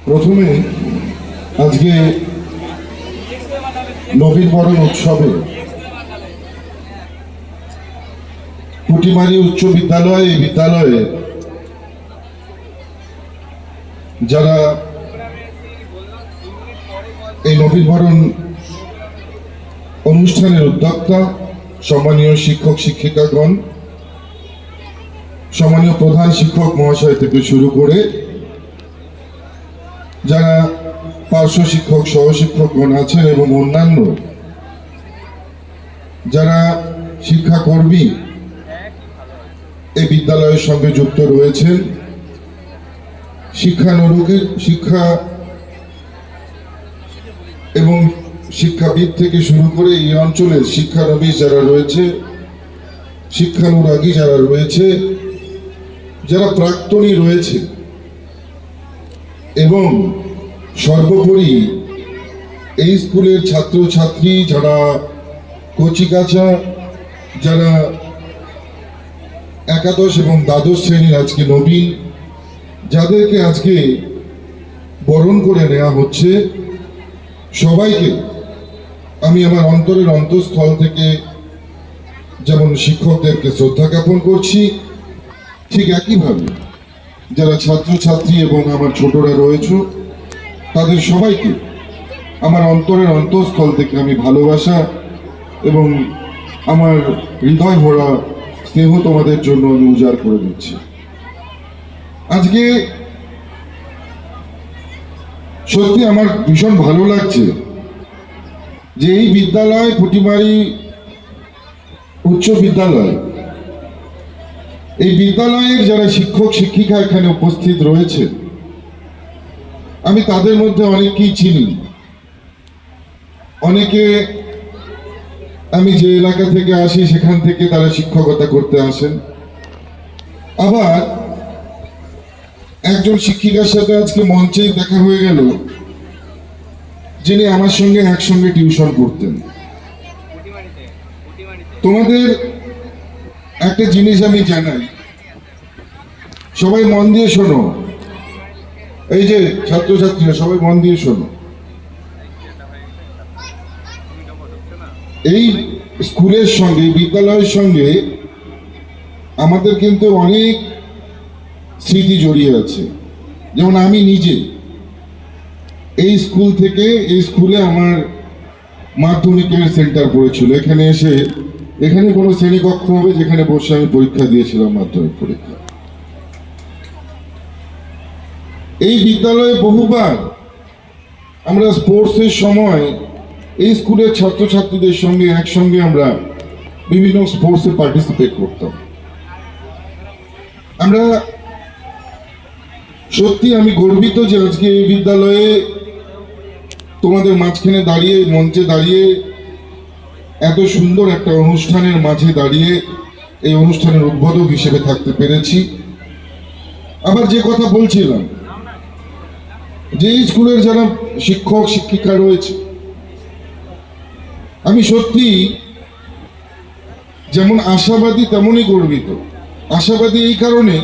প্রথমে আজকে নবীনবরণ উৎসবে পুটিমারি উচ্চ বিদ্যালয় এই বিদ্যালয়ে যারা এই নবীনবরণ অনুষ্ঠানের উদ্যোক্তা, সম্মানীয় শিক্ষক শিক্ষিকাগণ, সম্মানীয় প্রধান শিক্ষক মহাশয় থেকে শুরু করে যারা পার্শ্ব শিক্ষক সহশিক্ষকগণ আছেন এবং অন্যান্য যারা শিক্ষাকর্মী এই বিদ্যালয়ের সঙ্গে যুক্ত রয়েছেন, শিক্ষা এবং শিক্ষাবিদ থেকে শুরু করে এই অঞ্চলের শিক্ষানবিশ যারা রয়েছে, শিক্ষানুরাগী যারা রয়েছে, যারা প্রাক্তনী রয়েছে এবং সর্বোপরি এই স্কুলের ছাত্রছাত্রী যারা কচিকাঁচা, যারা একাদশ এবং দ্বাদশ শ্রেণীর আজকে নবীন, যাদেরকে আজকে বরণ করে নেওয়া হচ্ছে, সবাইকে আমি আমার অন্তরের অন্তঃস্থল থেকে যেমন শিক্ষকদেরকে শ্রদ্ধা জ্ঞাপন করছি, ঠিক একইভাবে যারা ছাত্রছাত্রী এবং আমার ছোটরা রয়েছে তাদের সবাইকে আমার অন্তরের অন্তঃস্থল থেকে আমি ভালোবাসা এবং আমার হৃদয় ভরা স্নেহ তোমাদের জন্য আমি উজাড় করে দিচ্ছি। আজকে সত্যি আমার ভীষণ ভালো লাগছে যে এই বিদ্যালয়, পুটিমারি উচ্চ বিদ্যালয়, এই বিদ্যালয়ের যারা শিক্ষক শিক্ষিকা এখানে উপস্থিত রয়েছে, আমি তাদের মধ্যে অনেককেই চিনি। অনেকে আমি যে এলাকা থেকে আসি সেখান থেকে তারা শিক্ষকতা করতে আসেন। আবার একজন শিক্ষিকার সাথে আজকে মঞ্চে দেখা হয়ে গেল, যিনি আমার সঙ্গে একসঙ্গে টিউশন করতেন। তোমাদের একটা জিনিস আমি জানাই, সবাই মন দিয়ে শোনো, এই যে ছাত্রছাত্রীরা সবাই মন দিয়ে শোনো। এই স্কুলের সঙ্গে, বিদ্যালয়ের সঙ্গে আমাদের কিন্তু অনেক স্মৃতি জড়িয়ে আছে। যেমন আমি নিজে এই স্কুল থেকে, এই স্কুলে আমার মাধ্যমিকের সেন্টার পড়েছিল। এখানে কোনো শ্রেণীকক্ষ হবে যেখানে বসে আমি পরীক্ষা দিয়েছিলাম, মাধ্যমিক পরীক্ষা। এই বিদ্যালয়ে বহুবার আমরা স্পোর্টসের সময় এই স্কুলের ছাত্রছাত্রীদের সঙ্গে একসঙ্গে আমরা বিভিন্ন স্পোর্টসে পার্টিসিপেট করতাম। আমরা সত্যি আমি গর্বিত যে আজকে এই বিদ্যালয়ে তোমাদের মাঝখানে দাঁড়িয়ে, মঞ্চে দাঁড়িয়ে, এত সুন্দর একটা অনুষ্ঠানের মাঝে দাঁড়িয়ে এই অনুষ্ঠানের উদ্বোধক হিসেবে থাকতে পেরেছি। আবার যে কথা বলছিলাম, যে স্কুলের যারা শিক্ষক শিক্ষিকা রয়েছে, আমি সত্যি যেমন আশাবাদী তেমনই গর্বিত। আশাবাদী এই কারণে